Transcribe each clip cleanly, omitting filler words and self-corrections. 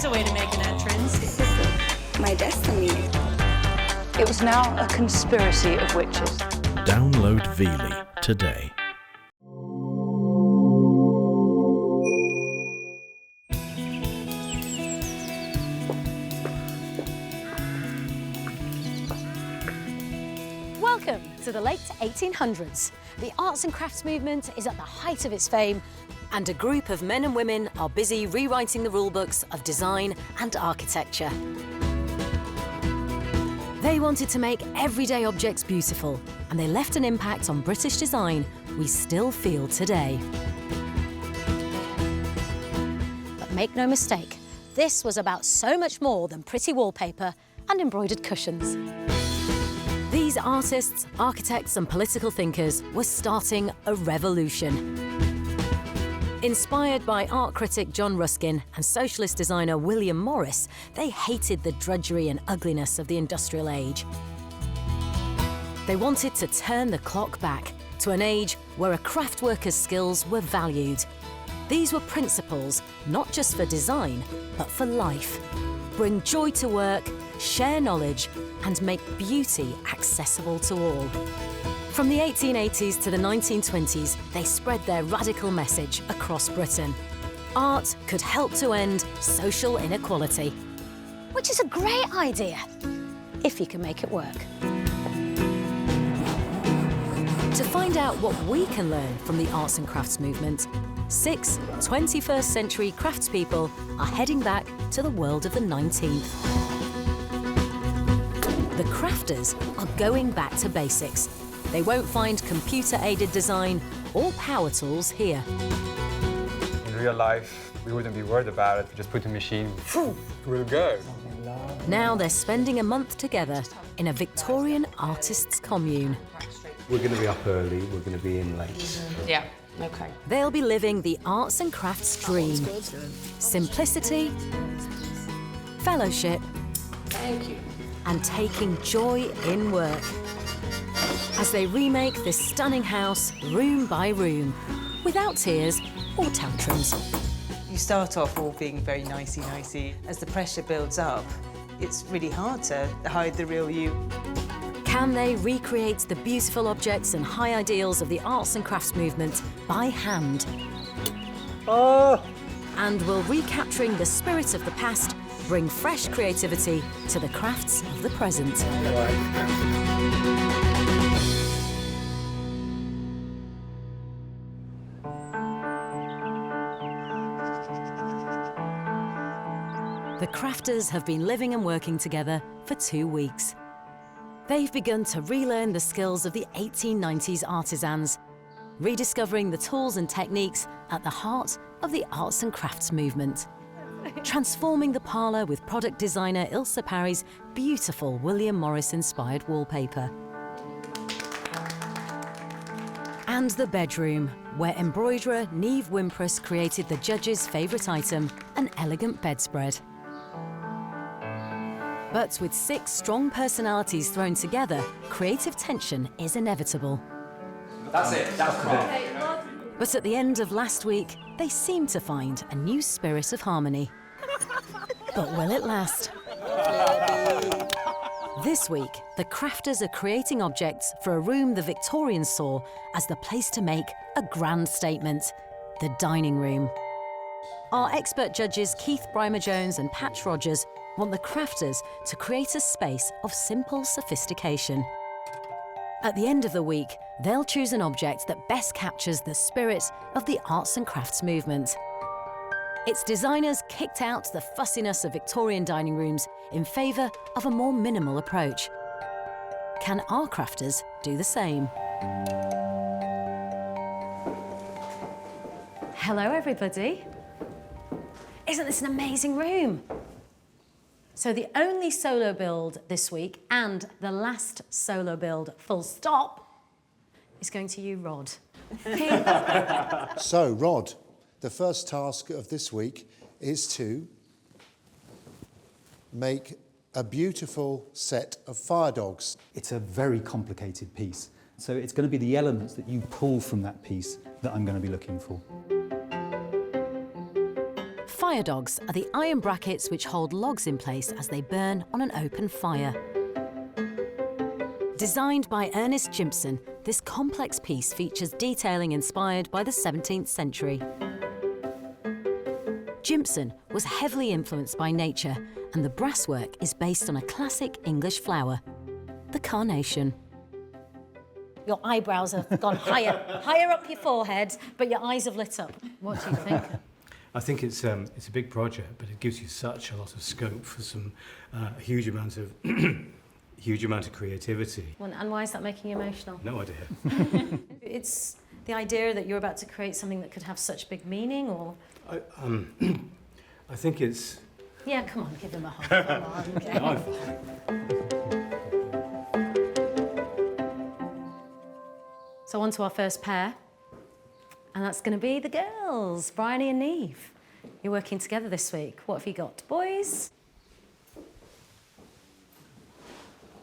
There's a way to make an entrance. This is my destiny. It was now a conspiracy of witches. Download Veely today. Welcome to the late 1800s. The arts and crafts movement is at the height of its fame, and a group of men and women are busy rewriting the rulebooks of design and architecture. They wanted to make everyday objects beautiful, and they left an impact on British design we still feel today. But make no mistake, this was about so much more than pretty wallpaper and embroidered cushions. These artists, architects and political thinkers were starting a revolution. Inspired by art critic John Ruskin and socialist designer William Morris, they hated the drudgery and ugliness of the industrial age. They wanted to turn the clock back to an age where a craft worker's skills were valued. These were principles not just for design, but for life. Bring joy to work, share knowledge, and make beauty accessible to all. From the 1880s to the 1920s, they spread their radical message across Britain. Art could help to end social inequality, which is a great idea, if you can make it work. To find out what we can learn from the arts and crafts movement, 6 21st century craftspeople are heading back to the world of the 19th. The crafters are going back to basics. They won't find computer-aided design or power tools here. In real life, we wouldn't be worried about it. We just put a machine, we'll go. Now they're spending a month together in a Victorian artists' commune. We're going to be up early, we're going to be in late. Yeah, okay. They'll be living the arts and crafts dream. Simplicity, fellowship, Thank you. and taking joy in work. As they remake this stunning house room by room, without tears or tantrums. You start off all being very nicey-nicey. As the pressure builds up, it's really hard to hide the real you. Can they recreate the beautiful objects and high ideals of the arts and crafts movement by hand? And will recapturing the spirit of the past bring fresh creativity to the crafts of the present? The crafters have been living and working together for 2 weeks. They've begun to relearn the skills of the 1890s artisans, rediscovering the tools and techniques at the heart of the arts and crafts movement. Transforming the parlour with product designer Ilse Parry's beautiful William Morris-inspired wallpaper. And the bedroom, where embroiderer Neve Wimpress created the judge's favourite item, an elegant bedspread. But with 6 strong personalities thrown together, creative tension is inevitable. That's it, that's correct. But at the end of last week, they seemed to find a new spirit of harmony. But will it last? This week, the crafters are creating objects for a room the Victorians saw as the place to make a grand statement, the dining room. Our expert judges Keith Brymer-Jones and Patch Rogers want the crafters to create a space of simple sophistication. At the end of the week, they'll choose an object that best captures the spirit of the arts and crafts movement. Its designers kicked out the fussiness of Victorian dining rooms in favour of a more minimal approach. Can our crafters do the same? Hello, everybody. Isn't this an amazing room? So the only solo build this week, and the last solo build full stop, is going to you, Rod. So, Rod, the first task of this week is to make a beautiful set of fire dogs. It's a very complicated piece. So it's going to be the elements that you pull from that piece that I'm going to be looking for. fire dogs are the iron brackets which hold logs in place as they burn on an open fire. Designed by Ernest Jimpson, this complex piece features detailing inspired by the 17th century. Jimpson was heavily influenced by nature, and the brasswork is based on a classic English flower, the carnation. Your eyebrows have gone higher up your forehead, but your eyes have lit up. What do you think? I think it's a big project, but it gives you such a lot of scope for some huge amount of creativity. Well, and why is that making you emotional? No idea. It's the idea that you're about to create something that could have such big meaning, or? I think it's... Yeah, come on, give him a hug. Come on, okay. No, I'm fine. So on to our first pair, and that's going to be the girls, Bryony and Neve. You're working together this week. What have you got, boys?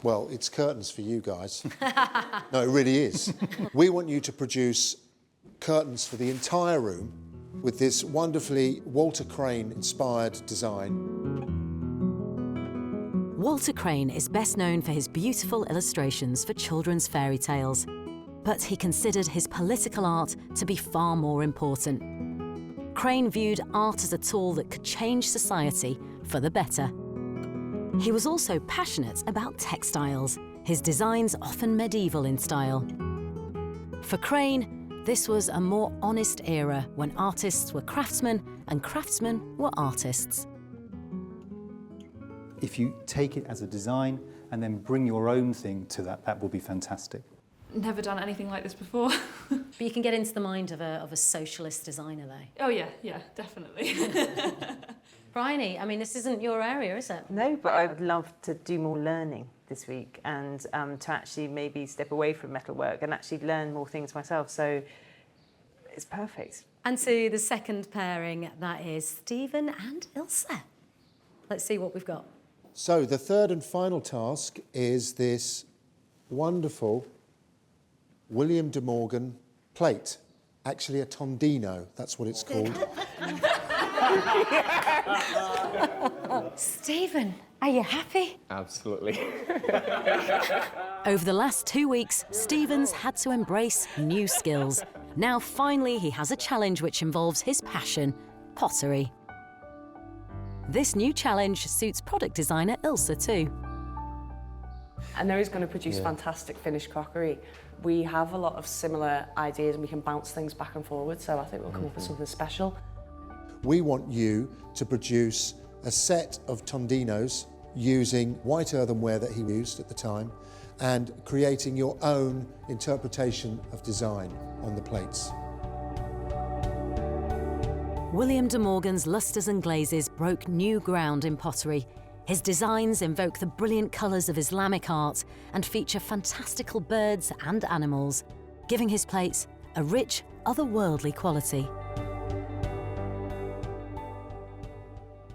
Well, it's curtains for you guys. No, it really is. We want you to produce curtains for the entire room with this wonderfully Walter Crane-inspired design. Walter Crane is best known for his beautiful illustrations for children's fairy tales, but he considered his political art to be far more important. Crane viewed art as a tool that could change society for the better. He was also passionate about textiles, his designs often medieval in style. For Crane, this was a more honest era when artists were craftsmen and craftsmen were artists. If you take it as a design and then bring your own thing to that, that will be fantastic. Never done anything like this before. But you can get into the mind of a socialist designer, though. Oh yeah, definitely. Bryony, I mean, this isn't your area, is it? No, but I'd love to do more learning this week and to actually maybe step away from metalwork and actually learn more things myself. So it's perfect. And to the second pairing, that is Stephen and Ilse. Let's see what we've got. So the third and final task is this wonderful William de Morgan plate. Actually a Tondino, that's what it's called. Stephen, are you happy? Absolutely. Over the last 2 weeks, Stephen's had to embrace new skills. Now finally he has a challenge which involves his passion, pottery. This new challenge suits product designer Ilse too. I know he's going to produce fantastic finished crockery. We have a lot of similar ideas and we can bounce things back and forward, so I think we'll come up with something special. We want you to produce a set of Tondinos using white earthenware that he used at the time and creating your own interpretation of design on the plates. William de Morgan's lustres and glazes broke new ground in pottery. His designs invoke the brilliant colours of Islamic art and feature fantastical birds and animals, giving his plates a rich, otherworldly quality.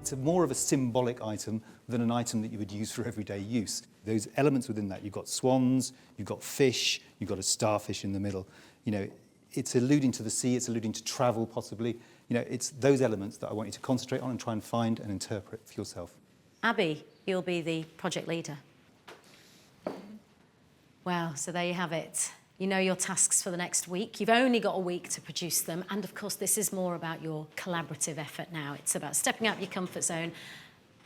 It's more of a symbolic item than an item that you would use for everyday use. Those elements within that, you've got swans, you've got fish, you've got a starfish in the middle. You know, it's alluding to the sea, it's alluding to travel possibly. You know, it's those elements that I want you to concentrate on and try and find and interpret for yourself. Abby, you'll be the project leader. Wow, so there you have it. You know your tasks for the next week. You've only got a week to produce them. And of course, this is more about your collaborative effort now. It's about stepping out your comfort zone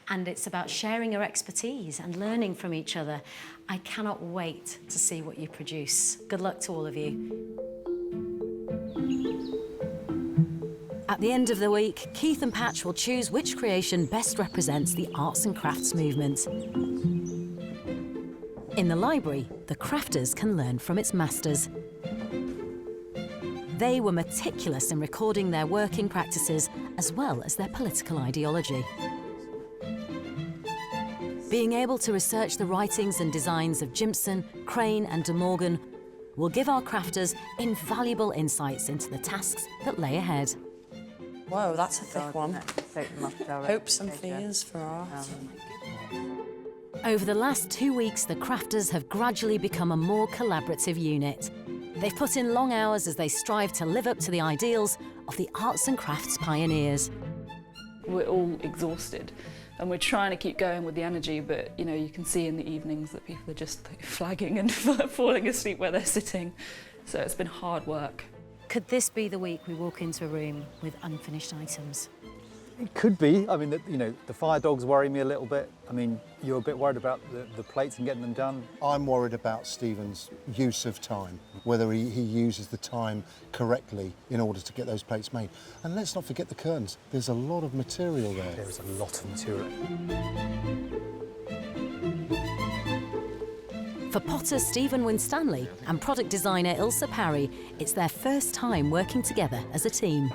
and it's about sharing your expertise and learning from each other. I cannot wait to see what you produce. Good luck to all of you. At the end of the week, Keith and Patch will choose which creation best represents the arts and crafts movement. In the library, the crafters can learn from its masters. They were meticulous in recording their working practices as well as their political ideology. Being able to research the writings and designs of Jimpson, Crane and de Morgan will give our crafters invaluable insights into the tasks that lay ahead. Whoa, that's a thick one. Hopes Hopes and fears for us. Over the last 2 weeks, the crafters have gradually become a more collaborative unit. They've put in long hours as they strive to live up to the ideals of the arts and crafts pioneers. we're all exhausted and we're trying to keep going with the energy, but you know, you can see in the evenings that people are just flagging and falling asleep where they're sitting. So it's been hard work. Could this be the week we walk into a room with unfinished items? It could be. I mean, you know, the fire dogs worry me a little bit. I mean, you're a bit worried about the plates and getting them done. I'm worried about Stephen's use of time, whether he uses the time correctly in order to get those plates made. And let's not forget the curtains. There's a lot of material there. There is a lot of material. For potter Stephen Winstanley and product designer Ilse Parry, it's their first time working together as a team.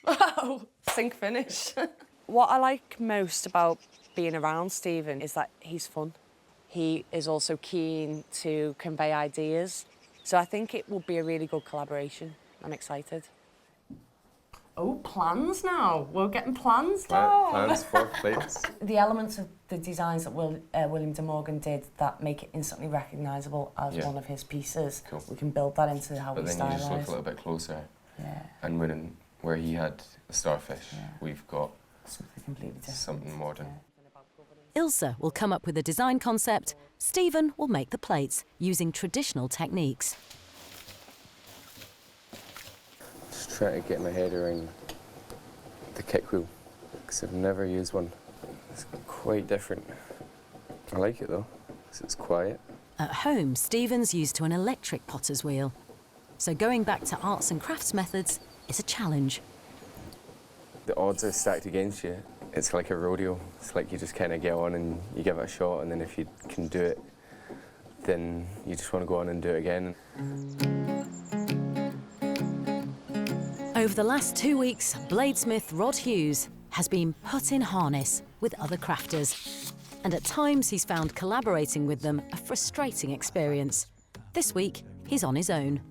Wow, sink finish. What I like most about being around Stephen is that he's fun. He is also keen to convey ideas. So I think it will be a really good collaboration. I'm excited. Oh, plans now. We're getting plans down. Plans for plates. The elements of the designs that William de Morgan did that make it instantly recognisable as one of his pieces. Cool. We can build that into how we stylize. But then you just look a little bit closer. Yeah. And where he had a starfish, we've got something completely different. Something modern. Ilse will come up with a design concept. Stephen will make the plates using traditional techniques. Just trying to get my head around the kick wheel, because I've never used one. It's quite different. I like it though, because it's quiet. At home, Stephen's used to an electric potter's wheel. So going back to arts and crafts methods is a challenge. The odds are stacked against you. It's like a rodeo. It's like you just kind of get on and you give it a shot, and then if you can do it, then you just want to go on and do it again. Over the last 2 weeks, bladesmith Rod Hughes has been put in harness with other crafters. And at times he's found collaborating with them a frustrating experience. This week, he's on his own.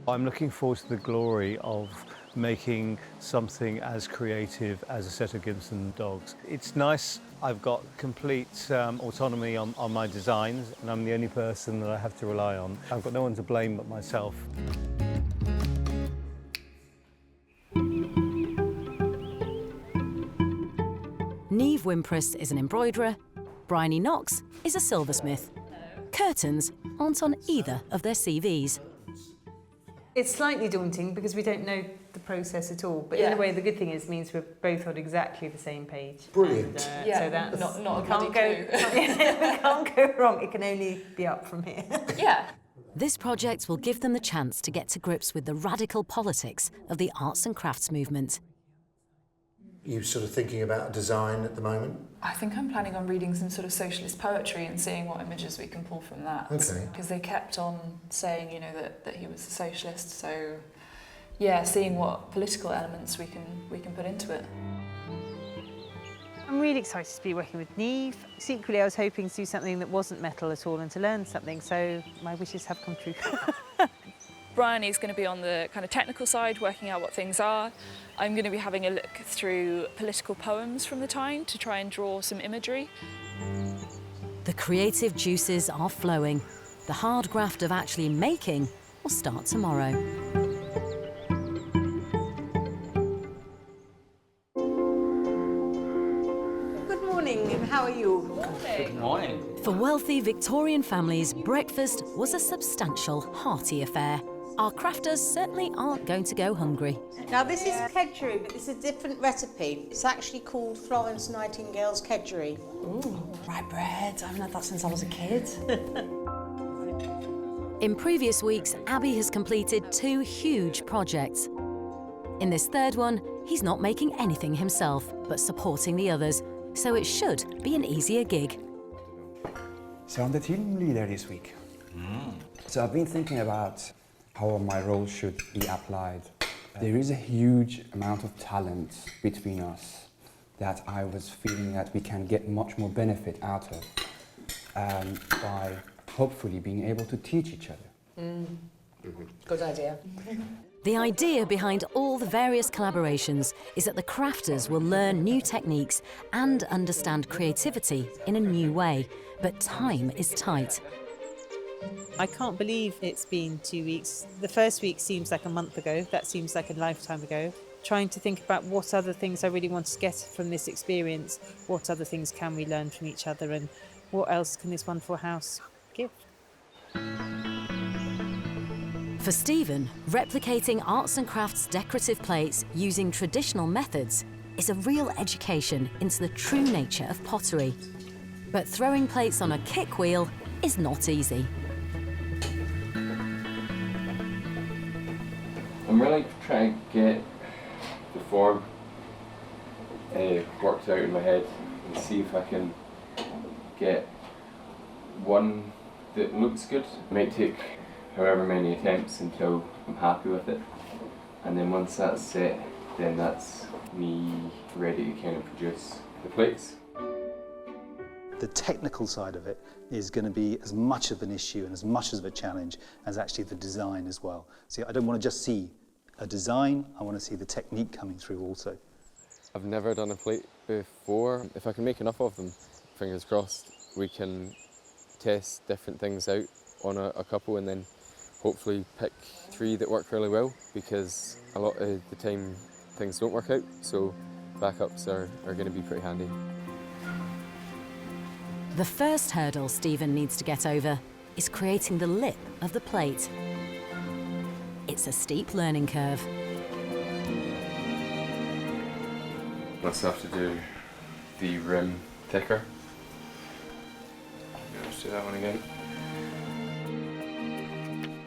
I'm looking forward to the glory of making something as creative as a set of Gibson dogs. It's nice, I've got complete autonomy on my designs, and I'm the only person that I have to rely on. I've got no one to blame but myself. Niamh Wimpress is an embroiderer, Bryony Knox is a silversmith. Curtains aren't on either of their CVs. It's slightly daunting because we don't know the process at all, but in a way the good thing is means we're both on exactly the same page. Brilliant. And, so that's not a can't go, we can't go wrong. It can only be up from here. Yeah. This project will give them the chance to get to grips with the radical politics of the arts and crafts movement. You sort of thinking about design at the moment? I think I'm planning on reading some sort of socialist poetry and seeing what images we can pull from that. Okay. Because they kept on saying, you know, that he was a socialist. So, yeah, seeing what political elements we can put into it. I'm really excited to be working with Niamh. Secretly, I was hoping to do something that wasn't metal at all and to learn something, so my wishes have come true. Bryony's going to be on the kind of technical side, working out what things are. I'm going to be having a look through political poems from the time to try and draw some imagery. The creative juices are flowing. The hard graft of actually making will start tomorrow. Good morning, and how are you? Good morning. For wealthy Victorian families, breakfast was a substantial, hearty affair. Our crafters certainly aren't going to go hungry. Now this is kedgeree, but it's a different recipe. It's actually called Florence Nightingale's kedgeree. Ooh, rye bread. I've had that since I was a kid. In previous weeks, Abby has completed 2 huge projects. In this third one, he's not making anything himself, but supporting the others, so it should be an easier gig. So I'm the team leader this week. So I've been thinking about how my role should be applied. There is a huge amount of talent between us that I was feeling that we can get much more benefit out of by hopefully being able to teach each other. Good idea. The idea behind all the various collaborations is that the crafters will learn new techniques and understand creativity in a new way, but time is tight. I can't believe it's been 2 weeks. The first week seems like a month ago. That seems like a lifetime ago. Trying to think about what other things I really want to get from this experience, what other things can we learn from each other, and what else can this wonderful house give? For Stephen, replicating arts and crafts decorative plates using traditional methods is a real education into the true nature of pottery. But throwing plates on a kick wheel is not easy. I'm really trying to get the form worked out in my head and see if I can get one that looks good. It might take however many attempts until I'm happy with it, and then once that's set, then that's me ready to kind of produce the plates. The technical side of it is going to be as much of an issue and as much of a challenge as actually the design as well. See, I don't want to just see a design, I want to see the technique coming through also. I've never done a plate before. If I can make enough of them, fingers crossed, we can test different things out on a couple and then hopefully pick 3 that work really well, because a lot of the time things don't work out, so backups are going to be pretty handy. The first hurdle Stephen needs to get over is creating the lip of the plate. It's a steep learning curve. Let's have to do the rim thicker. Let's do that one again.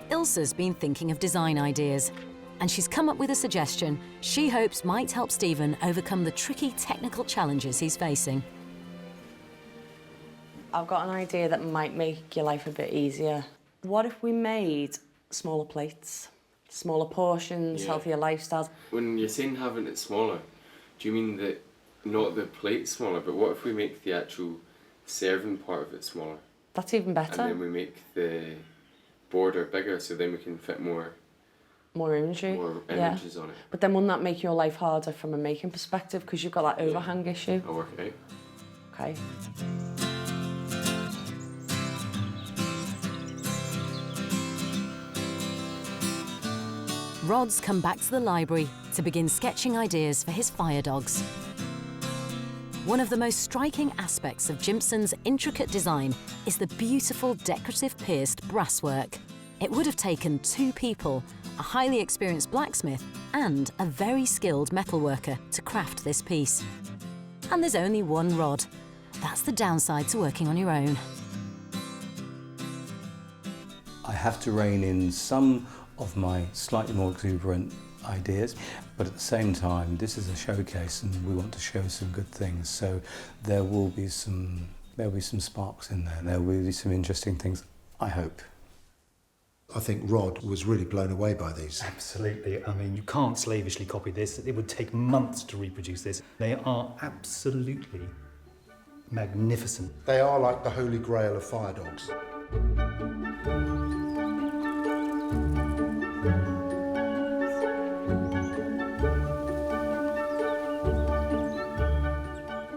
Ilsa's been thinking of design ideas, and she's come up with a suggestion she hopes might help Stephen overcome the tricky technical challenges he's facing. I've got an idea that might make your life a bit easier. What if we made smaller plates? Smaller portions, healthier lifestyles? When you're saying having it smaller, do you mean that not the plate smaller, but what if we make the actual serving part of it smaller? That's even better. And then we make the border bigger, so then we can fit more imagery. More images on it. But then wouldn't that make your life harder from a making perspective, because you've got that overhang issue? I'll work it out. Okay. Rod's come back to the library to begin sketching ideas for his fire dogs. One of the most striking aspects of Jimpson's intricate design is the beautiful decorative pierced brasswork. It would have taken 2 people, a highly experienced blacksmith and a very skilled metalworker to craft this piece. And there's only one rod. That's the downside to working on your own. I have to rein in some of my slightly more exuberant ideas, but at the same time this is a showcase and we want to show some good things, so there'll be some sparks in there, there will be some interesting things, I hope. I think Rod was really blown away by these. Absolutely, I mean you can't slavishly copy this, it would take months to reproduce this. They are absolutely magnificent. They are like the holy grail of fire dogs.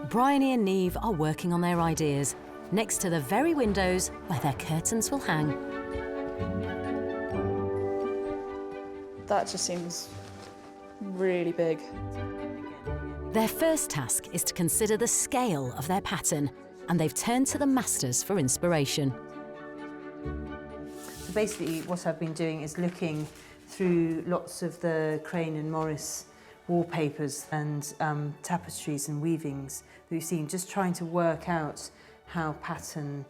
Bryony and Neve are working on their ideas, next to the very windows where their curtains will hang. That just seems really big. Their first task is to consider the scale of their pattern, and they've turned to the masters for inspiration. So basically what I've been doing is looking through lots of the Crane and Morris wallpapers and tapestries and weavings that we've seen, just trying to work out how pattern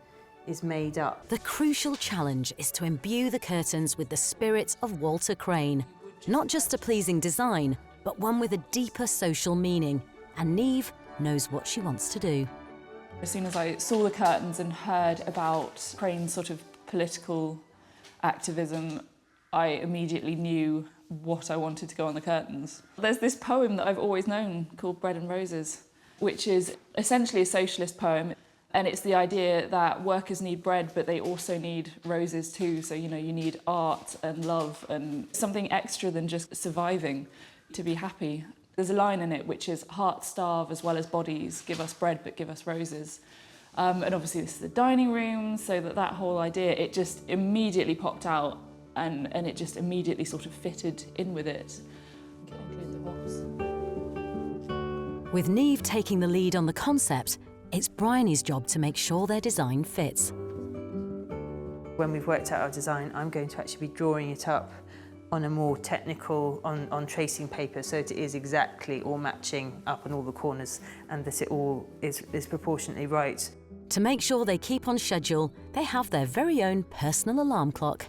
is made up. The crucial challenge is to imbue the curtains with the spirit of Walter Crane. Not just a pleasing design, but one with a deeper social meaning. And Neve knows what she wants to do. As soon as I saw the curtains and heard about Crane's sort of political activism, I immediately knew what I wanted to go on the curtains. There's this poem that I've always known called Bread and Roses, which is essentially a socialist poem. And it's the idea that workers need bread, but they also need roses too. So, you know, you need art and love and something extra than just surviving to be happy. There's a line in it which is, hearts starve as well as bodies, give us bread but give us roses. And obviously this is the dining room, so that whole idea, it just immediately popped out and it just immediately sort of fitted in with it. Include the hops. With Niamh taking the lead on the concept, it's Bryony's job to make sure their design fits. When we've worked out our design, I'm going to actually be drawing it up on a more technical, on tracing paper, so it is exactly all matching up on all the corners and that it all is proportionately right. To make sure they keep on schedule, they have their very own personal alarm clock.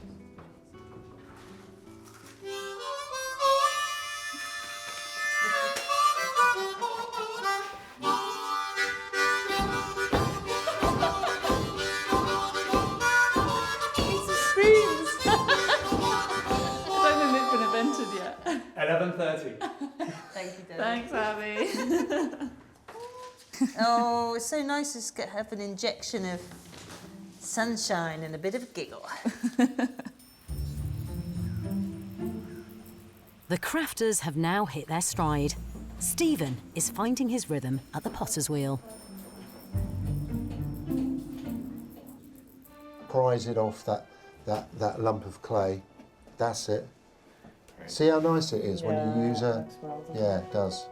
It's the screams! I don't think they've been invented yet. 11:30. Thank you, Debbie. Thanks, Abby. Oh, it's so nice to just have an injection of sunshine and a bit of a giggle. The crafters have now hit their stride. Stephen is finding his rhythm at the potter's wheel. Prise it off that lump of clay. That's it. See how nice it is when you use a... Yeah, it does.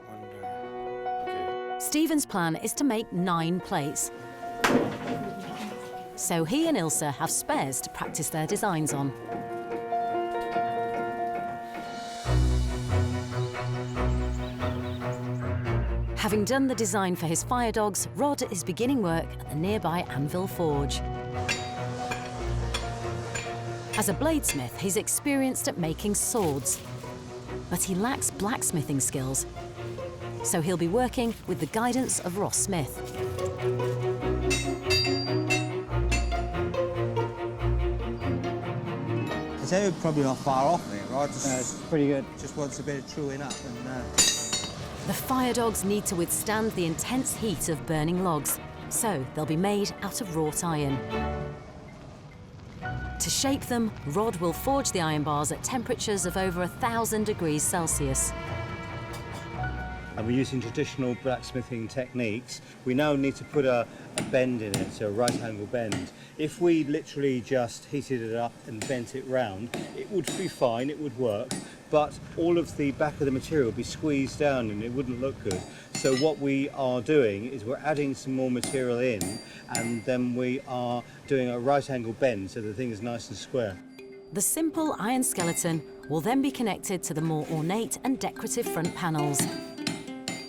Stephen's plan is to make 9 plates. So he and Ilse have spares to practice their designs on. Having done the design for his fire dogs, Rod is beginning work at the nearby Anvil Forge. As a bladesmith, he's experienced at making swords, but he lacks blacksmithing skills. So he'll be working with the guidance of Ross Smith. I'd say we're probably not far off it, right? It's pretty good. Just wants a bit of truing up. And, The fire dogs need to withstand the intense heat of burning logs, so they'll be made out of wrought iron. To shape them, Rod will forge the iron bars at temperatures of over 1,000 degrees Celsius. And we're using traditional blacksmithing techniques. We now need to put a bend in it, so a right angle bend. If we literally just heated it up and bent it round, it would be fine, it would work, but all of the back of the material would be squeezed down and it wouldn't look good. So what we are doing is we're adding some more material in, and then we are doing a right angle bend so the thing is nice and square. The simple iron skeleton will then be connected to the more ornate and decorative front panels.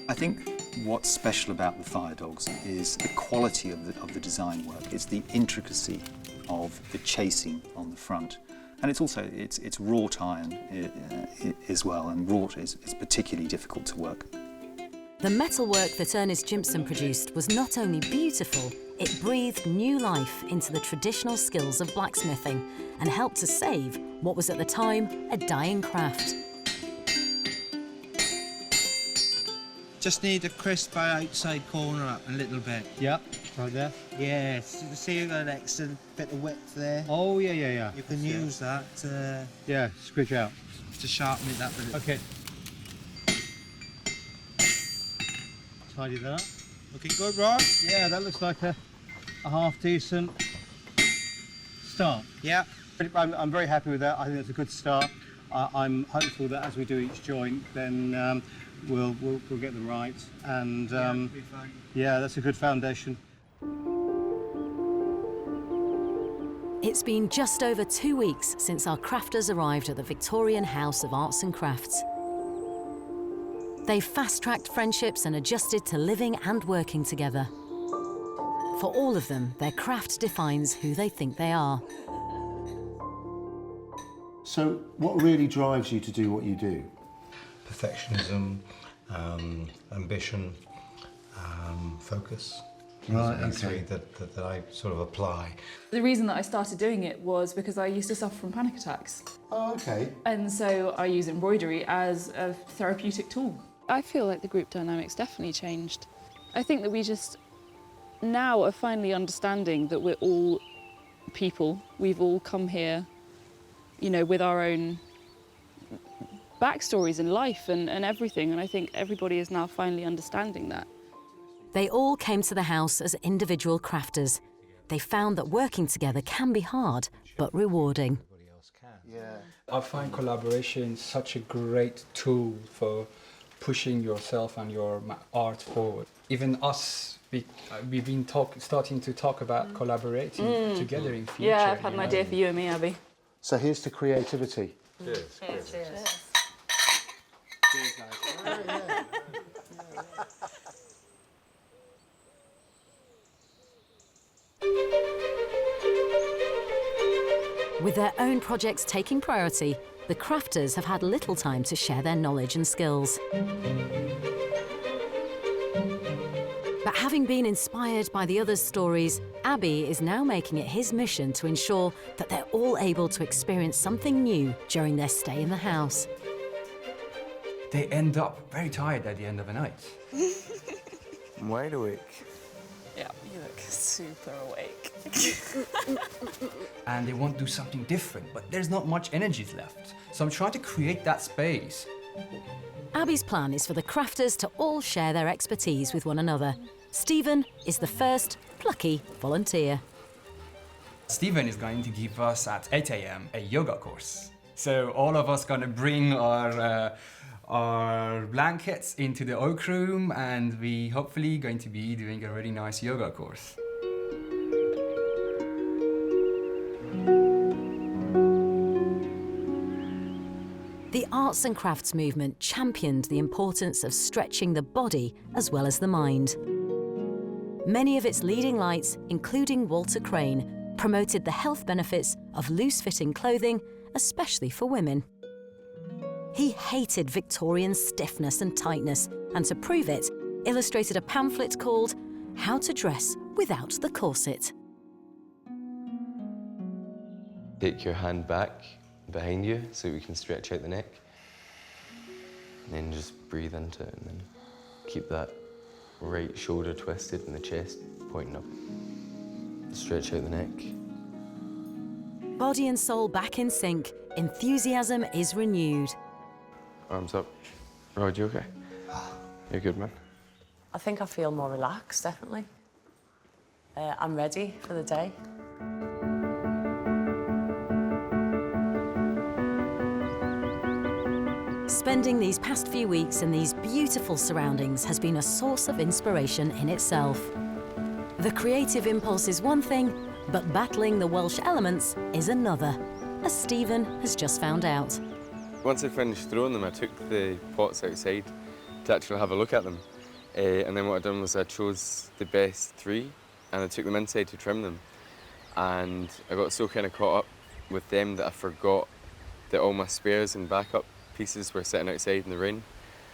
I think what's special about the fire dogs is the quality of the design work. It's the intricacy of the chasing on the front. And it's also, it's wrought iron as well, and wrought is particularly difficult to work. The metalwork that Ernest Jimpson produced was not only beautiful, it breathed new life into the traditional skills of blacksmithing and helped to save what was at the time a dying craft. just need a crisp outside corner up a little bit. Yep, right there. Yes, you can see you've got an extra bit of width there. Oh, yeah. You can use that to... Yeah, squidge out. To sharpen it up a little. Okay. Tidy that up. Looking good, Rod? Yeah, that looks like a half-decent start. Yeah. I'm very happy with that. I think that's a good start. I'm hopeful that as we do each joint, then we'll get them right. And yeah, that's a good foundation. It's been just over 2 weeks since our crafters arrived at the Victorian House of Arts and Crafts. They've fast-tracked friendships and adjusted to living and working together. For all of them, their craft defines who they think they are. So what really drives you to do what you do? Perfectionism, ambition, focus. Right, These three that I sort of apply. The reason that I started doing it was because I used to suffer from panic attacks. Oh, okay. And so I use embroidery as a therapeutic tool. I feel like the group dynamics definitely changed. I think that we just now are finally understanding that we're all people. We've all come here, you know, with our own backstories in life and everything, and I think everybody is now finally understanding that. They all came to the house as individual crafters. They found that working together can be hard, but rewarding. I find collaboration such a great tool for pushing yourself and your art forward. Even us, we've been starting to talk about collaborating together in future. Yeah, I've had an idea for you and me, Abby. So here's to creativity. Cheers. Cheers. Cheers. With their own projects taking priority, the crafters have had little time to share their knowledge and skills. But having been inspired by the others' stories, Abby is now making it his mission to ensure that they're all able to experience something new during their stay in the house. They end up very tired at the end of the night. I'm wide awake. Yeah, you look super awake. And they want to do something different, but there's not much energy left. So I'm trying to create that space. Abby's plan is for the crafters to all share their expertise with one another. Stephen is the first plucky volunteer. Stephen is going to give us at 8 a.m. a yoga course. So all of us gonna bring our blankets into the oak room, and we hopefully going to be doing a really nice yoga course. The arts and crafts movement championed the importance of stretching the body as well as the mind. Many of its leading lights, including Walter Crane, promoted the health benefits of loose-fitting clothing, especially for women. He hated Victorian stiffness and tightness, and to prove it, illustrated a pamphlet called How to Dress Without the Corset. Take your hand back behind you so we can stretch out the neck. And then just breathe into it, and then keep that right shoulder twisted and the chest pointing up. Stretch out the neck. Body and soul back in sync, enthusiasm is renewed. Arms up. Rod, you okay? You're good, man. I think I feel more relaxed, definitely. I'm ready for the day. Spending these past few weeks in these beautiful surroundings has been a source of inspiration in itself. The creative impulse is one thing, but battling the Welsh elements is another, as Stephen has just found out. Once I finished throwing them, I took the pots outside to actually have a look at them. And then what I done was I chose the best 3 and I took them inside to trim them. And I got so kind of caught up with them that I forgot that all my spares and backup pieces were sitting outside in the rain.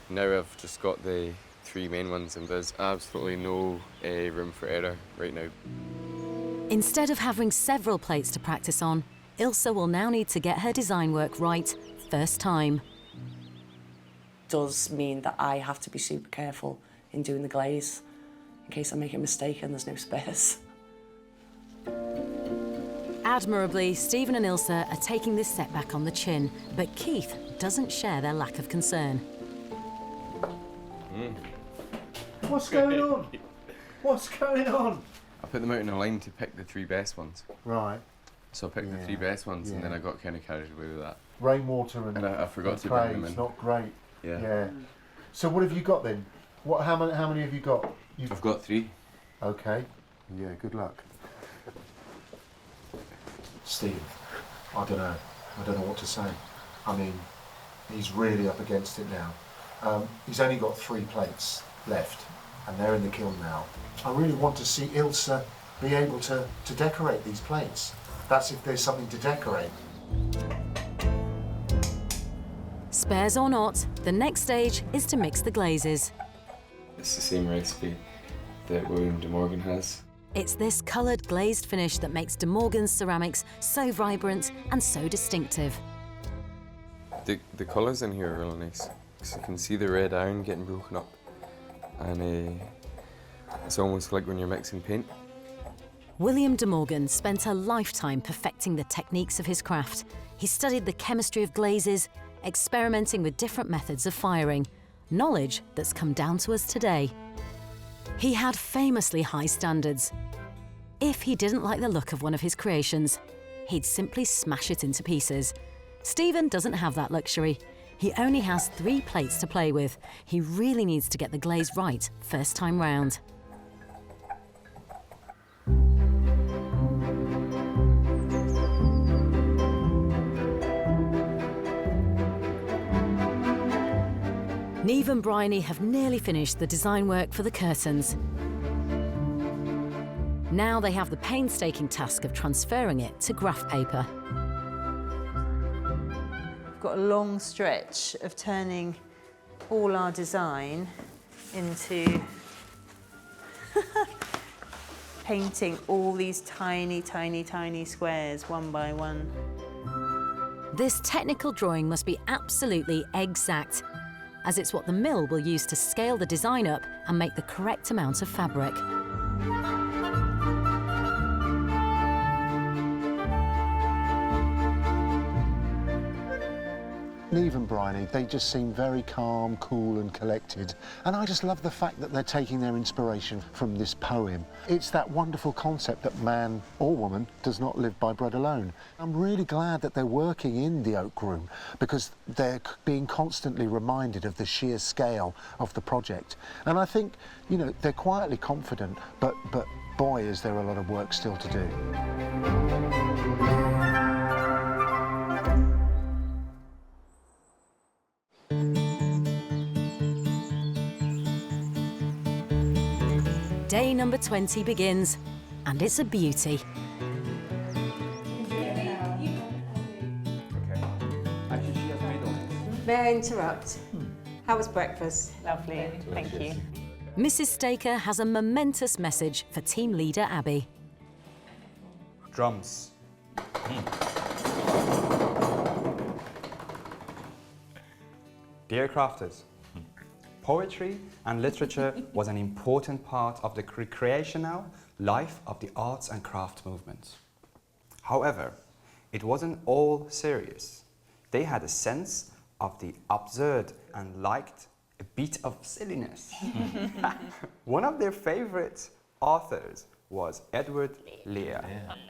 Now I've just got the 3 main ones, and there's absolutely no room for error right now. Instead of having several plates to practice on, Ilse will now need to get her design work right first time. Does mean that I have to be super careful in doing the glaze in case I make a mistake and there's no spares. Admirably, Stephen and Ilse are taking this setback on the chin, but Keith doesn't share their lack of concern. What's going on? What's going on? I put them out in a line to pick the 3 best ones. Right. So I picked the 3 best ones, and then I got kind of carried away with that. Rainwater and I forgot to clay, bring them in. it's not great. Yeah. So what have you got then? How many have you got? I've got 3. Okay. Yeah, good luck. Steve, I don't know what to say. I mean, he's really up against it now. He's only got 3 plates left, and they're in the kiln now. I really want to see Ilse be able to decorate these plates. That's if there's something to decorate. Spares or not, the next stage is to mix the glazes. It's the same recipe that William De Morgan has. It's this coloured glazed finish that makes De Morgan's ceramics so vibrant and so distinctive. The colours in here are really nice, because you can see the red iron getting broken up, and it's almost like when you're mixing paint. William De Morgan spent a lifetime perfecting the techniques of his craft. He studied the chemistry of glazes, experimenting with different methods of firing, knowledge that's come down to us today. He had famously high standards. If he didn't like the look of one of his creations, he'd simply smash it into pieces. Stephen doesn't have that luxury. He only has 3 plates to play with. He really needs to get the glaze right first time round. Neve and Bryony have nearly finished the design work for the curtains. Now they have the painstaking task of transferring it to graph paper. We've got a long stretch of turning all our design into painting all these tiny, tiny, tiny squares one by one. This technical drawing must be absolutely exact, as it's what the mill will use to scale the design up and make the correct amount of fabric. Neve and Bryony, they just seem very calm, cool and collected. And I just love the fact that they're taking their inspiration from this poem. It's that wonderful concept that man or woman does not live by bread alone. I'm really glad that they're working in the Oak Room because they're being constantly reminded of the sheer scale of the project. And I think, you know, they're quietly confident, but boy, is there a lot of work still to do. Day number 20 begins, and it's a beauty. May I interrupt? How was breakfast? Lovely, thank you. Mrs. Staker has a momentous message for team leader Abby. Drums. Dear crafters, poetry and literature was an important part of the recreational life of the arts and craft movement. However, it wasn't all serious. They had a sense of the absurd and liked a bit of silliness. One of their favorite authors was Edward Lear,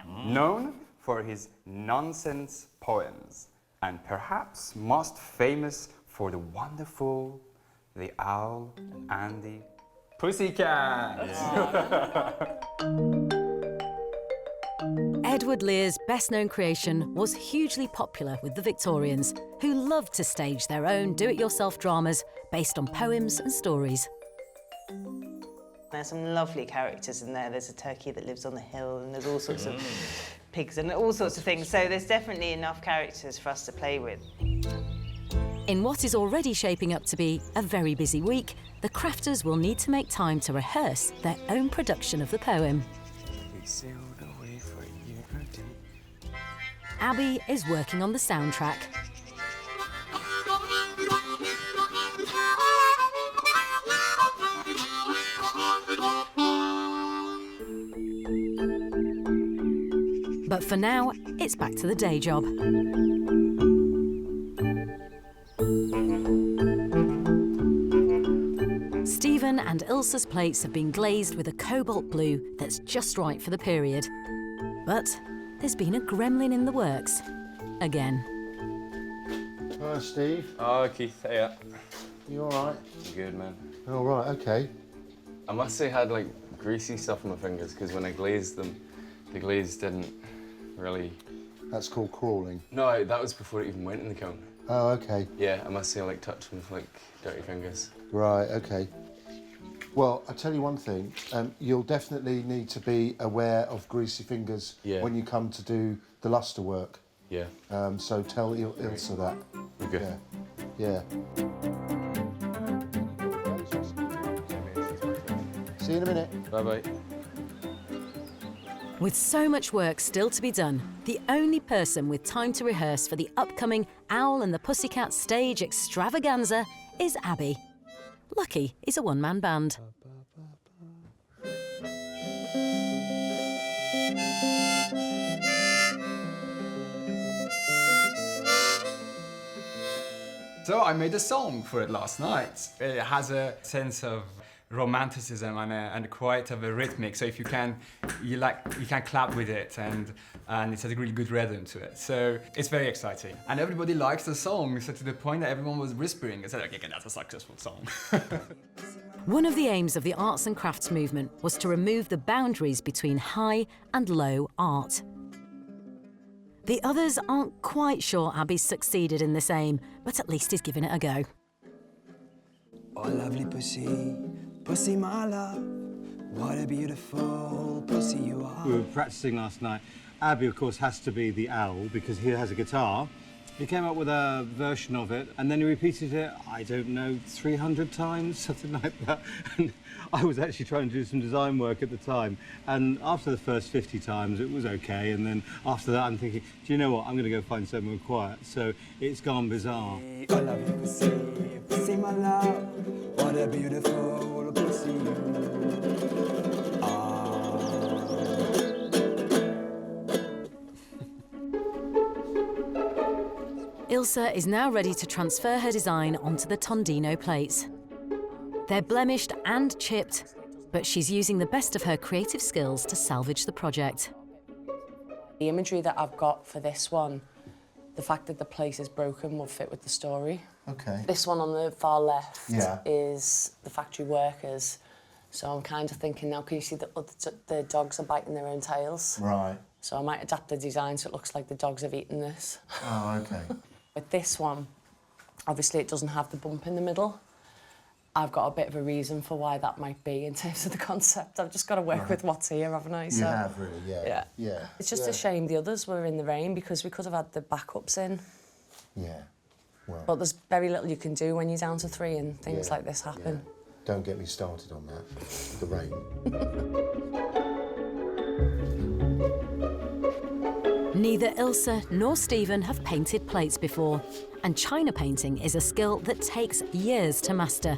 known for his nonsense poems and perhaps most famous for the wonderful The Owl and the Pussycat. Edward Lear's best-known creation was hugely popular with the Victorians, who loved to stage their own do-it-yourself dramas based on poems and stories. There's some lovely characters in there. There's a turkey that lives on the hill, and there's all sorts of pigs and all sorts of things. So there's definitely enough characters for us to play with. In what is already shaping up to be a very busy week, the crafters will need to make time to rehearse their own production of the poem. We sailed away for a year or two. Abby is working on the soundtrack. But for now, it's back to the day job. Stephen and Ilsa's plates have been glazed with a cobalt blue that's just right for the period. But there's been a gremlin in the works. Again. Hi, Steve. Oh, Keith, yeah. You all right? Good, man. All right, okay. I must say I had like greasy stuff on my fingers because when I glazed them, the glaze didn't really... That's called crawling. No, that was before it even went in the kiln. Oh, okay. Yeah, I must say I like touched them with like dirty fingers. Right, okay. Well, I'll tell you one thing. You'll definitely need to be aware of greasy fingers when you come to do the lustre work. Yeah. So tell Ilsa that. Okay. Yeah. See you in a minute. Bye-bye. With so much work still to be done, the only person with time to rehearse for the upcoming Owl and the Pussycat stage extravaganza is Abby. Lucky is a one-man band. So I made a song for it last night. It has a sense of romanticism and quite of a rhythmic. So if you can clap with it, and it has a really good rhythm to it. So it's very exciting, and everybody likes the song. So to the point that everyone was whispering, I said, okay, that's a successful song. One of the aims of the arts and crafts movement was to remove the boundaries between high and low art. The others aren't quite sure Abby's succeeded in this aim, but at least he's given it a go. Oh, lovely pussy, pussy my love, what a beautiful pussy you are. We were practicing last night. Abby, of course, has to be the owl because he has a guitar. He came up with a version of it, and then he repeated it, I don't know, 300 times, something like that. And I was actually trying to do some design work at the time, and after the first 50 times, it was okay, and then after that, I'm thinking, do you know what, I'm going to go find somewhere quiet. So it's gone bizarre. I love you, pussy, pussy my love, what a beautiful pussy you are. Ilse is now ready to transfer her design onto the Tondino plates. They're blemished and chipped, but she's using the best of her creative skills to salvage the project. The imagery that I've got for this one, the fact that the plate is broken will fit with the story. Okay. This one on the far left Yeah. is the factory workers. So I'm kind of thinking now, can you see that the dogs are biting their own tails? Right. So I might adapt the design so it looks like the dogs have eaten this. Oh, okay. With this one, obviously it doesn't have the bump in the middle. I've got a bit of a reason for why that might be in terms of the concept. I've just got to work with what's here, haven't I? You have really, yeah. Yeah. Yeah. It's just a shame the others were in the rain because we could have had the backups in. Yeah. Well. But there's very little you can do when you're down to 3 and things like this happen. Yeah. Don't get me started on that. The rain. Neither Ilse nor Stephen have painted plates before, and china painting is a skill that takes years to master.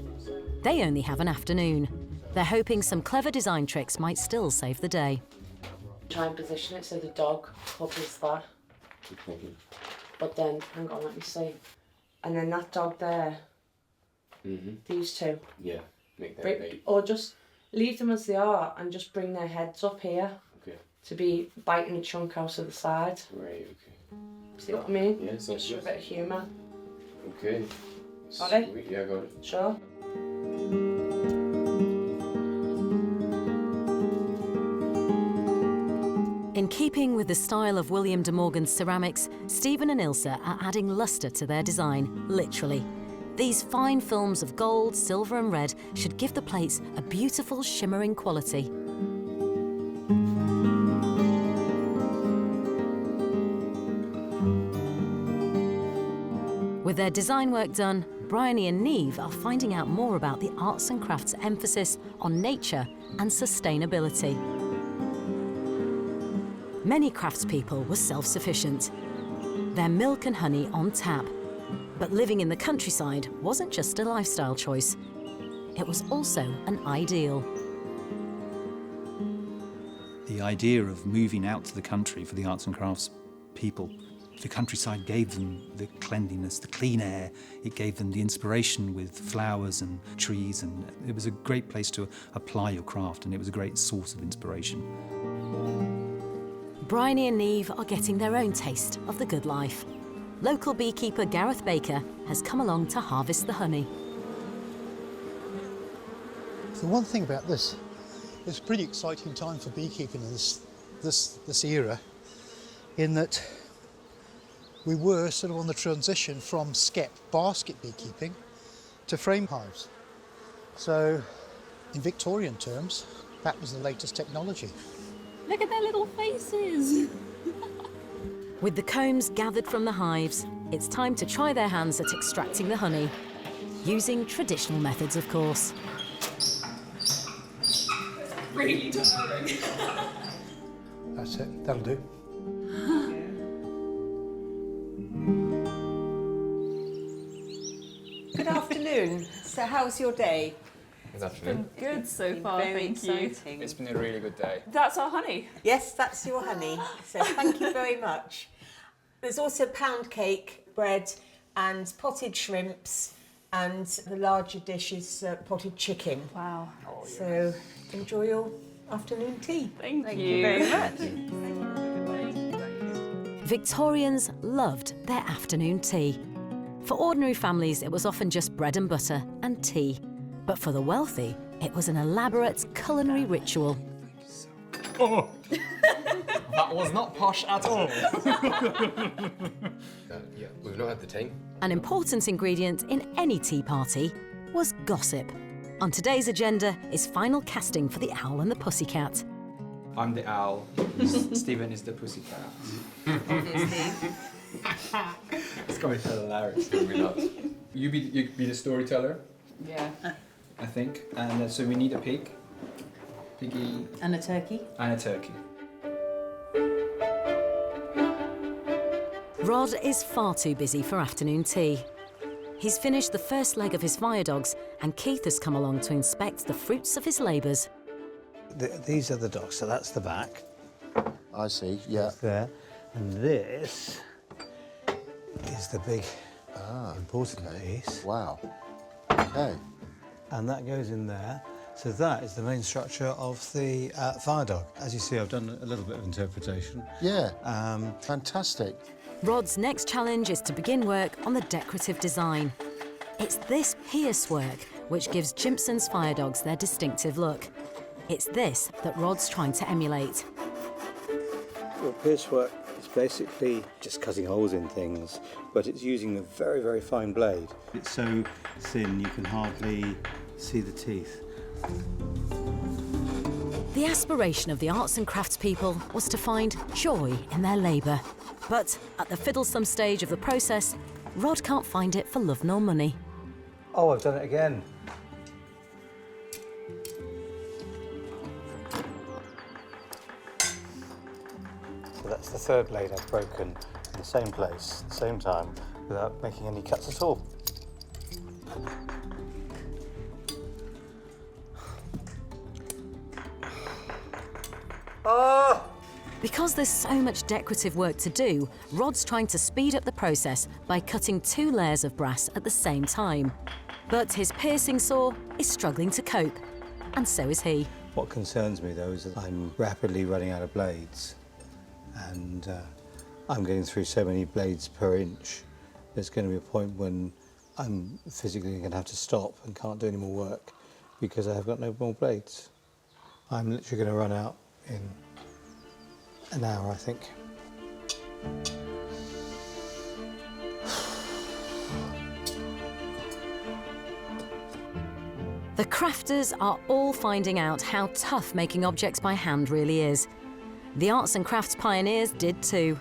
They only have an afternoon. They're hoping some clever design tricks might still save the day. Try and position it so the dog covers that. But then, hang on, let me see. And then that dog there, these two. Yeah, make that big. Or just leave them as they are and just bring their heads up here. Okay. To be biting a chunk out of the side. Right, okay. See what I mean? Yeah, sounds just a bit of humour. Okay. Got it? Sweet, yeah, I got it. Sure. In keeping with the style of William de Morgan's ceramics, Stephen and Ilse are adding lustre to their design, literally. These fine films of gold, silver and red should give the plates a beautiful shimmering quality. With their design work done, Bryony and Neve are finding out more about the arts and crafts' emphasis on nature and sustainability. Many craftspeople were self-sufficient. Their milk and honey on tap. But living in the countryside wasn't just a lifestyle choice. It was also an ideal. The idea of moving out to the country for the arts and crafts people, the countryside gave them the cleanliness, the clean air. It gave them the inspiration with flowers and trees, and it was a great place to apply your craft, and it was a great source of inspiration. Bryony and Neve are getting their own taste of the good life. Local beekeeper Gareth Baker has come along to harvest the honey. The one thing about this, it's a pretty exciting time for beekeeping in this era, in that we were sort of on the transition from skep basket beekeeping to frame hives. So in Victorian terms, that was the latest technology. Look at their little faces. With the combs gathered from the hives, it's time to try their hands at extracting the honey, using traditional methods, of course. Really tiring. That's it, that'll do. Good afternoon. So how's your day? Good afternoon. Good so far, Very thank you. exciting. It's been a really good day. That's our honey. Yes, that's your honey. So thank you very much. There's also pound cake, bread and potted shrimps and the larger dish is potted chicken. Wow. So enjoy your afternoon tea. Thank you very much. Victorians loved their afternoon tea. For ordinary families, it was often just bread and butter and tea. But for the wealthy, it was an elaborate culinary ritual. Oh, that was not posh at all. Yeah, we've not had the time. An important ingredient in any tea party was gossip. On today's agenda is final casting for The Owl and the Pussycat. I'm the owl. Stephen is the pussycat. It's gonna be hilarious. It's gonna be nuts. You be the storyteller. Yeah. I think. And so we need a pig. Piggy. And a turkey. And a turkey. Rod is far too busy for afternoon tea. He's finished the first leg of his fire dogs, and Keith has come along to inspect the fruits of his labours. These are the dogs, so that's the back. I see, yeah. That's there. And this is the big, important piece. Wow. Okay. And that goes in there. So that is the main structure of the fire dog. As you see, I've done a little bit of interpretation. Yeah, fantastic. Rod's next challenge is to begin work on the decorative design. It's this pierce work which gives Jimpson's fire dogs their distinctive look. It's this that Rod's trying to emulate. Well, pierce work is basically just cutting holes in things, but it's using a very, very fine blade. It's so thin you can hardly see the teeth. The aspiration of the arts and crafts people was to find joy in their labour. But at the fiddlesome stage of the process, Rod can't find it for love nor money. Oh, I've done it again. So that's the third blade I've broken in the same place, the same time, without making any cuts at all. Because there's so much decorative work to do, Rod's trying to speed up the process by cutting 2 layers of brass at the same time. But his piercing saw is struggling to cope, and so is he. What concerns me, though, is that I'm rapidly running out of blades, and I'm getting through so many blades per inch. There's going to be a point when I'm physically going to have to stop and can't do any more work because I have got no more blades. I'm literally going to run out in an hour, I think. The crafters are all finding out how tough making objects by hand really is. The arts and crafts pioneers did too.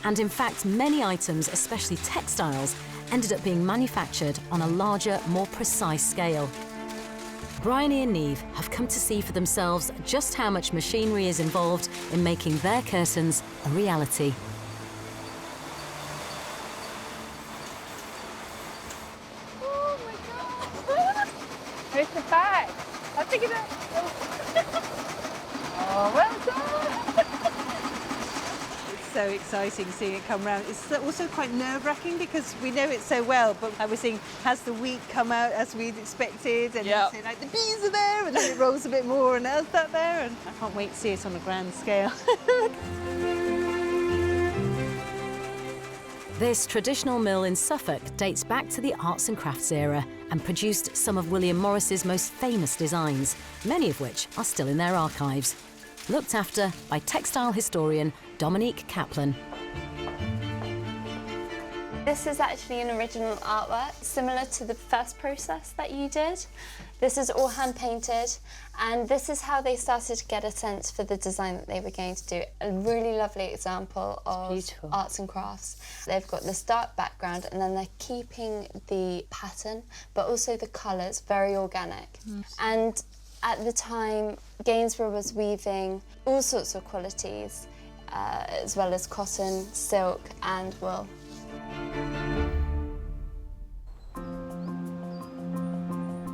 And in fact, many items, especially textiles, ended up being manufactured on a larger, more precise scale. Bryony and Neve have come to see for themselves just how much machinery is involved in making their curtains a reality. Oh my god! Where's the back? I'll pick it up. Oh, well done! It's so exciting seeing it come round. It's also quite nerve-wracking because we know it so well, but I was thinking, has the wheat come out as we'd expected? And Yep. say, like, the bees are there, and then it rolls a bit more, and how's that there? And I can't wait to see it on a grand scale. This traditional mill in Suffolk dates back to the arts and crafts era and produced some of William Morris's most famous designs, many of which are still in their archives. Looked after by textile historian Dominique Kaplan. This is actually an original artwork, similar to the first process that you did. This is all hand painted, and this is how they started to get a sense for the design that they were going to do. A really lovely example of arts and crafts. They've got this dark background, and then they're keeping the pattern, but also the colours very organic. And at the time, Gainsborough was weaving all sorts of qualities, as well as cotton, silk, and wool.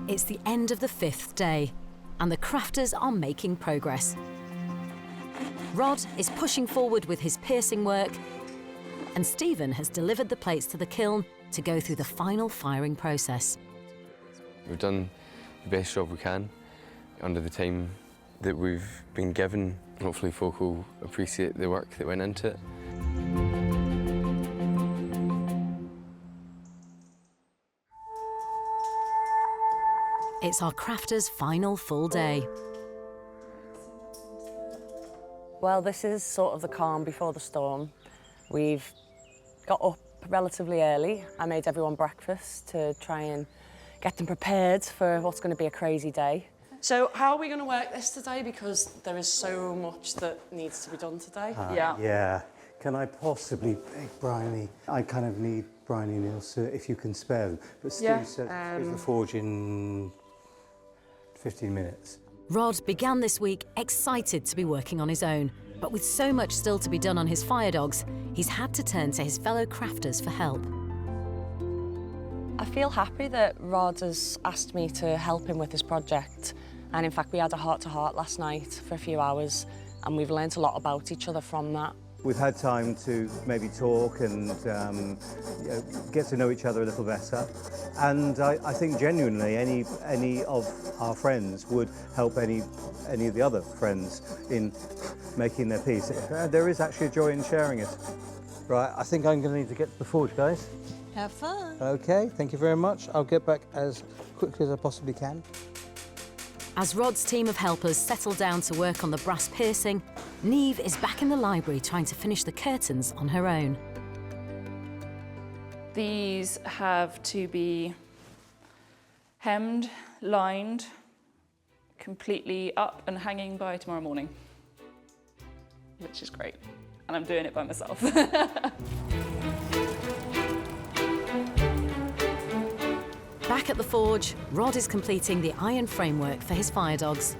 It's the end of the 5th day, and the crafters are making progress. Rod is pushing forward with his piercing work, and Stephen has delivered the plates to the kiln to go through the final firing process. We've done the best job we can under the time that we've been given. Hopefully folk will appreciate the work that went into it. It's our crafters' final full day. Well, this is sort of the calm before the storm. We've got up relatively early. I made everyone breakfast to try and get them prepared for what's going to be a crazy day. So how are we going to work this today? Because there is so much that needs to be done today. Yeah. Can I possibly beg Bryony? I kind of need Bryony and Ilse, if you can spare them. But Stu said is the forge in 15 minutes. Rod began this week excited to be working on his own, but with so much still to be done on his fire dogs, he's had to turn to his fellow crafters for help. I feel happy that Rod has asked me to help him with his project. And in fact, we had a heart-to-heart last night for a few hours, and we've learnt a lot about each other from that. We've had time to maybe talk and get to know each other a little better. And I think genuinely any of our friends would help any of the other friends in making their piece. There is actually a joy in sharing it. Right, I think I'm going to need to get to the forge, guys. Have fun. Okay, thank you very much. I'll get back as quickly as I possibly can. As Rod's team of helpers settle down to work on the brass piercing, Niamh is back in the library trying to finish the curtains on her own. These have to be hemmed, lined, completely up and hanging by tomorrow morning, which is great. And I'm doing it by myself. Back at the forge, Rod is completing the iron framework for his fire dogs.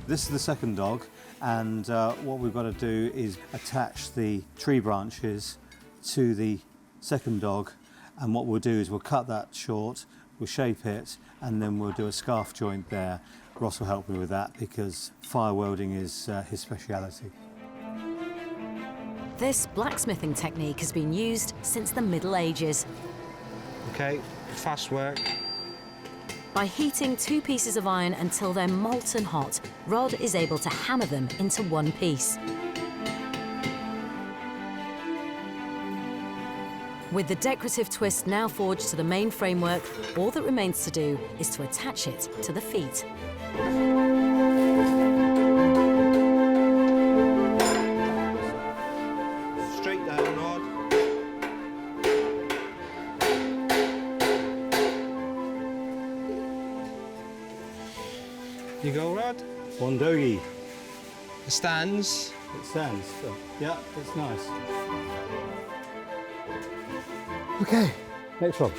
This is the second dog, and what we've got to do is attach the tree branches to the second dog, and what we'll do is we'll cut that short, we'll shape it, and then we'll do a scarf joint there. Ross will help me with that because fire welding is his speciality. This blacksmithing technique has been used since the Middle Ages. Okay, fast work. By heating 2 pieces of iron until they're molten hot, Rod is able to hammer them into one piece. With the decorative twist now forged to the main framework, all that remains to do is to attach it to the feet. Straight down, Rod. You go, Rod. One doggy. It stands. It stands. So, yeah, it's nice. Okay, next one.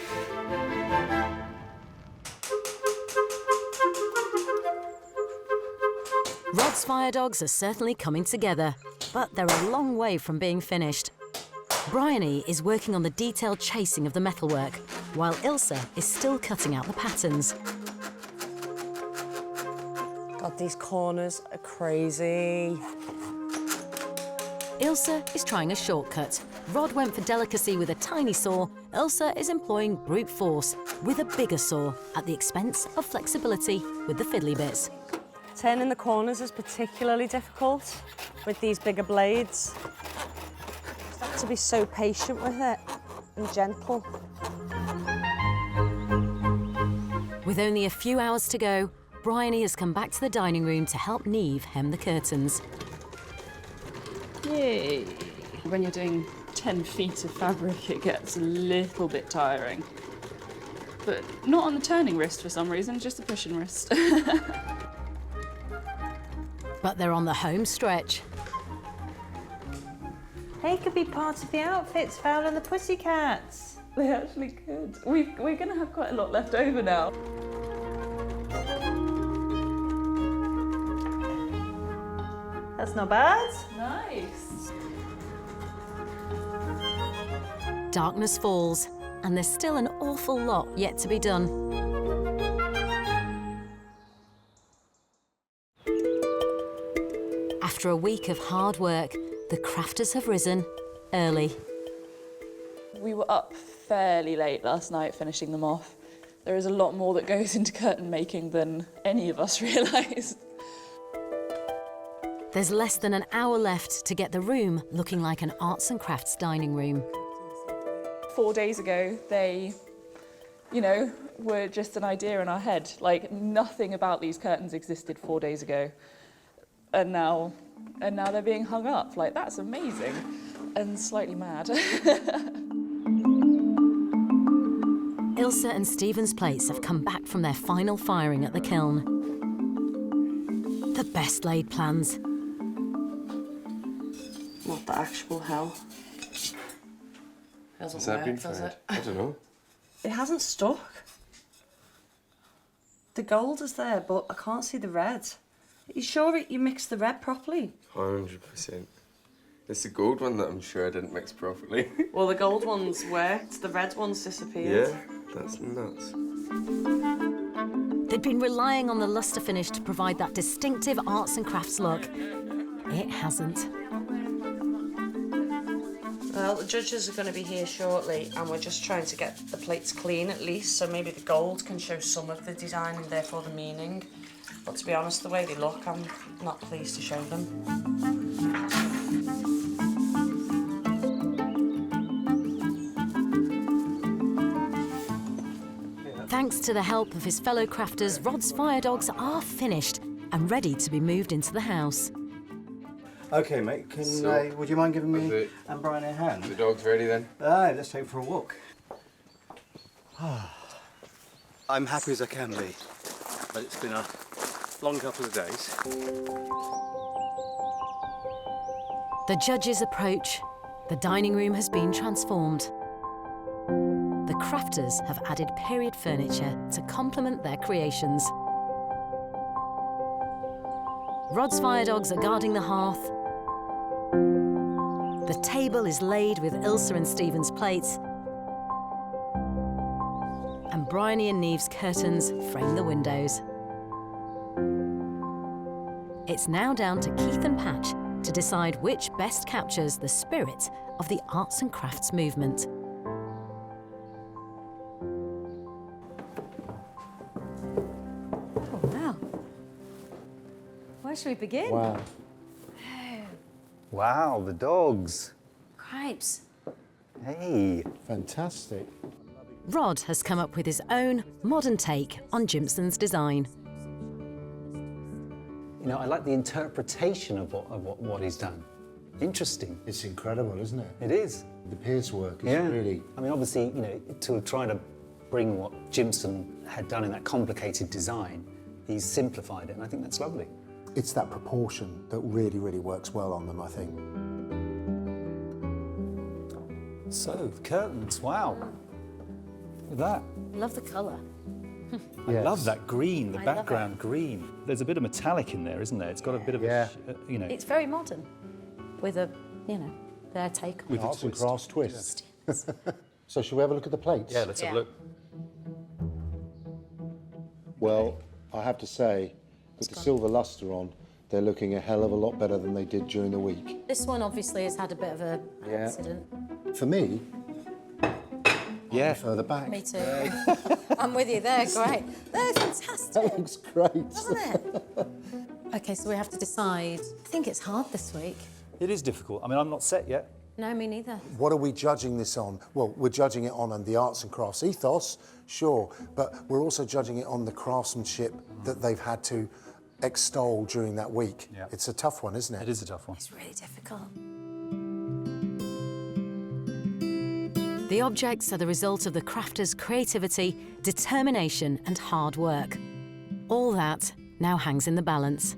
Rod's fire dogs are certainly coming together, but they're a long way from being finished. Bryony is working on the detailed chasing of the metalwork, while Ilse is still cutting out the patterns. God, these corners are crazy. Ilse is trying a shortcut. Rod went for delicacy with a tiny saw. Ilse is employing brute force with a bigger saw at the expense of flexibility with the fiddly bits. Turning the corners is particularly difficult with these bigger blades. You have to be so patient with it and gentle. With only a few hours to go, Bryony has come back to the dining room to help Niamh hem the curtains. Yay! When you're doing 10 feet of fabric, it gets a little bit tiring. But not on the turning wrist for some reason, just the pushing wrist. But they're on the home stretch. They could be part of the outfits found on the Pussycats. They actually could. We're going to have quite a lot left over now. That's not bad. Nice. Darkness falls, and there's still an awful lot yet to be done. After a week of hard work, the crafters have risen early. We were up fairly late last night finishing them off. There is a lot more that goes into curtain making than any of us realised. There's less than an hour left to get the room looking like an arts and crafts dining room. 4 days ago, they, you know, were just an idea in our head. Like, nothing about these curtains existed 4 days ago. And now they're being hung up. Like, that's amazing. And slightly mad. Ilse and Stephen's plates have come back from their final firing at the kiln. The best laid plans. What the actual hell? Hasn't Has that been worked, has fired? it? I don't know. It hasn't stuck. The gold is there, but I can't see the red. Are you sure you mixed the red properly? 100%. It's the gold one that I'm sure I didn't mix properly. Well, the gold ones worked, the red ones disappeared. Yeah, that's nuts. They'd been relying on the lustre finish to provide that distinctive arts and crafts look. It hasn't. Well, the judges are going to be here shortly, and we're just trying to get the plates clean at least, so maybe the gold can show some of the design and therefore the meaning. But to be honest, the way they look, I'm not pleased to show them. Thanks to the help of his fellow crafters, Rod's fire dogs are finished and ready to be moved into the house. OK, mate, would you mind giving me and Brian a hand? The dog's ready then? Let's take for a walk. I'm happy as I can be, but it's been a long couple of days. The judges approach. The dining room has been transformed. The crafters have added period furniture to complement their creations. Rod's fire dogs are guarding the hearth. The table is laid with Ilse and Stephen's plates. And Bryony and Neve's curtains frame the windows. It's now down to Keith and Patch to decide which best captures the spirit of the arts and crafts movement. Oh, wow. Where should we begin? Wow. Wow, the dogs. Cripes. Hey. Fantastic. Rod has come up with his own modern take on Jimson's design. You know, I like the interpretation of what he's done. Interesting. It's incredible, isn't it? It is. The Pierce work is really... I mean, obviously, you know, to try to bring what Jimson had done in that complicated design, he's simplified it, and I think that's lovely. It's that proportion that really, really works well on them, I think. So, curtains, wow. Look at that. Love the colour. I love that green, the I love background green. There's a bit of metallic in there, isn't there? It's got a bit of a, you know... It's very modern, with a, you know, their take on it. Arts and crafts twist. So shall we have a look at the plates? Yeah, let's have a look. Well, I have to say, with the silver lustre on, they're looking a hell of a lot better than they did during the week. This one obviously has had a bit of an accident. For me, further back. Me too. I'm with you there, great. They're fantastic. That looks great. Doesn't it? OK, so we have to decide. I think it's hard this week. It is difficult. I mean, I'm not set yet. No, me neither. What are we judging this on? Well, we're judging it on the arts and crafts ethos, sure, but we're also judging it on the craftsmanship that they've had to extol during that week. Yeah. It's a tough one, isn't it? It is a tough one. It's really difficult. The objects are the result of the crafter's creativity, determination and hard work. All that now hangs in the balance.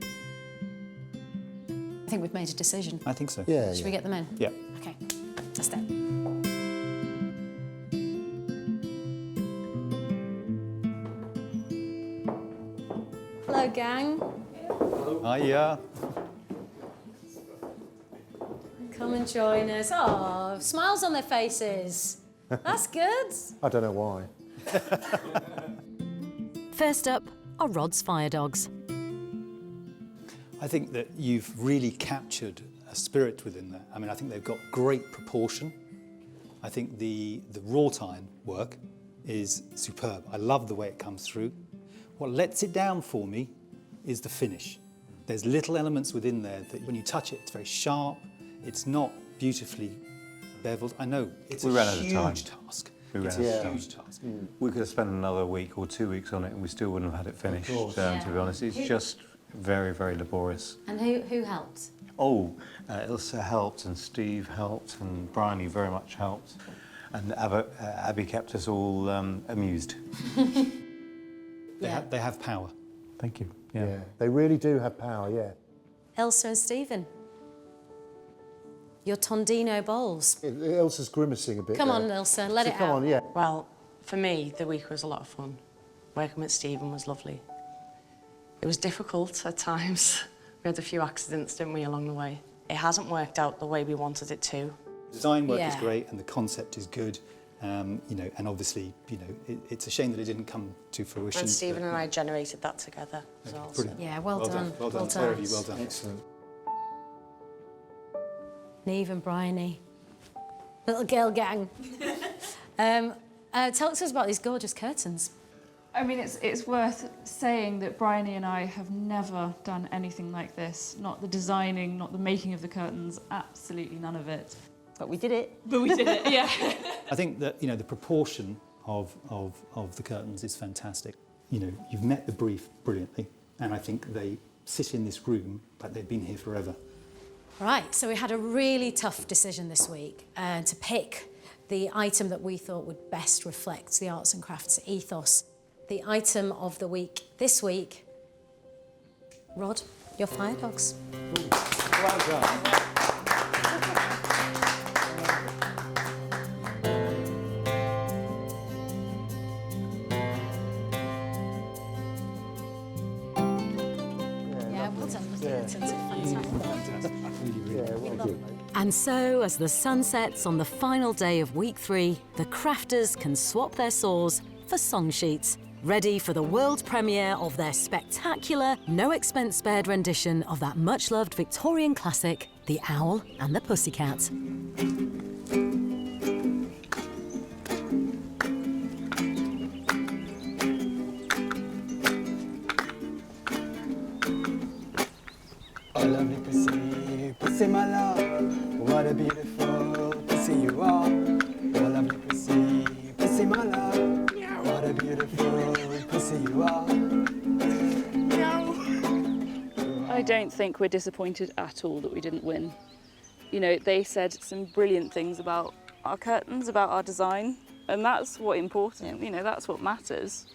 I think we've made a decision. I think so. Yeah. Should we get them in? Yeah. OK, let's do it. Hello, gang. Hiya. Come and join us. Oh, smiles on their faces. That's good. I don't know why. First up are Rod's fire dogs. I think that you've really captured a spirit within there. I mean, I think they've got great proportion. I think the raw time work is superb. I love the way it comes through. What lets it down for me is the finish. There's little elements within there that when you touch it, it's very sharp. It's not beautifully beveled. I know it's a huge task. It's a huge task. We could have spent another week or 2 weeks on it and we still wouldn't have had it finished, to be honest. It's just very, very laborious. And who helped? Oh, Ilse helped and Steve helped and Bryony very much helped. And Abby kept us all amused. They have power. Thank you. Yeah, they really do have power, yeah. Elsa and Stephen. Your Tondino bowls. Elsa's grimacing a bit. Come on, Elsa, let it out. Come on, yeah. Well, for me, the week was a lot of fun. Working with Stephen was lovely. It was difficult at times. We had a few accidents, didn't we, along the way? It hasn't worked out the way we wanted it to. Design work is great and the concept is good, you know, and obviously, you know, it's a shame that it didn't come to fruition. And Stephen and I generated that together as well. Brilliant. Yeah, well done. Well done. Pair of you, well done. Excellent. Neve and Bryony. Little girl gang. Tell us about these gorgeous curtains. I mean, it's worth saying that Bryony and I have never done anything like this. Not the designing, not the making of the curtains, absolutely none of it. But we did it. But we did it, yeah. I think that, you know, the proportion of the curtains is fantastic. You know, you've met the brief brilliantly, and I think they sit in this room like they've been here forever. Right, so we had a really tough decision this week to pick the item that we thought would best reflect the arts and crafts ethos. The item of the week this week, Rod, your fire dogs. Well done. And so, as the sun sets on the final day of week 3, the crafters can swap their saws for song sheets, ready for the world premiere of their spectacular, no-expense-spared rendition of that much-loved Victorian classic, The Owl and the Pussycat. Oh, lovely pussy, pussy my love, what a beautiful pussy you are. Oh, lovely pussy, pussy my love, what a beautiful pussy you are. I don't think we're disappointed at all that we didn't win. You know, they said some brilliant things about our curtains, about our design, and that's what's important, you know, that's what matters.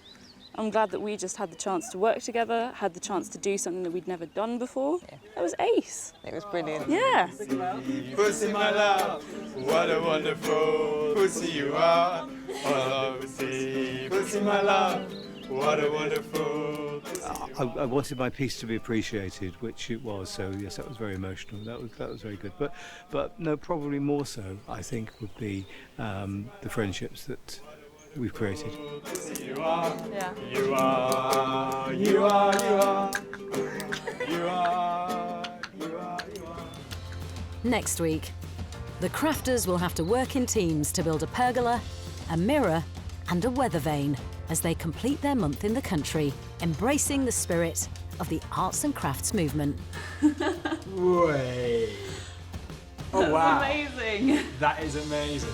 I'm glad that we just had the chance to work together, had the chance to do something that we'd never done before. Yeah. That was ace. It was brilliant. Yeah. Pussy my love, what a wonderful pussy you are. Oh, pussy, pussy my love, what a wonderful pussy you are. I wanted my piece to be appreciated, which it was, so yes, that was very emotional. That was very good. But no, probably more so, I think, would be the friendships that we've created. You are, yeah. You are, you are, you are, you are, you are, you are. Next week, the crafters will have to work in teams to build a pergola, a mirror, and a weather vane as they complete their month in the country, embracing the spirit of the arts and crafts movement. Way. Oh, wow. That's amazing. That is amazing.